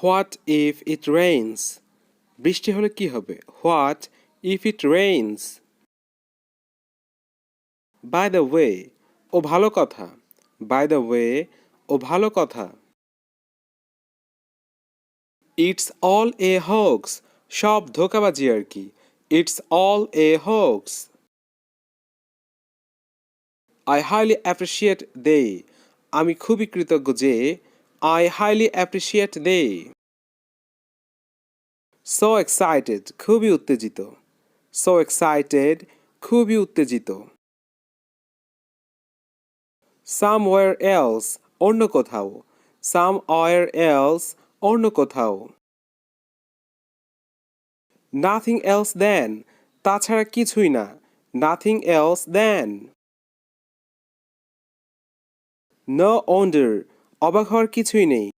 What if it rains? বৃষ্টি হলে কি হবে? What if it rains? By the way, ও ভালো কথা. By the way, ও ভালো কথা. It's all a hoax. সব ধোঁকাবাজি আর কি. It's all a hoax. I highly appreciate they. আমি খুবই কৃতজ্ঞ যে. I highly appreciate they. So excited. খুবই উত্তেজিত. So excited. খুবই উত্তেজিত. Somewhere else. অন্য কোথাও. Somewhere else. অন্য কোথাও. Nothing else than. তাছাড়া কিছুই না. Nothing else than. No wonder. অবাক হওয়ার কিছুই নেই.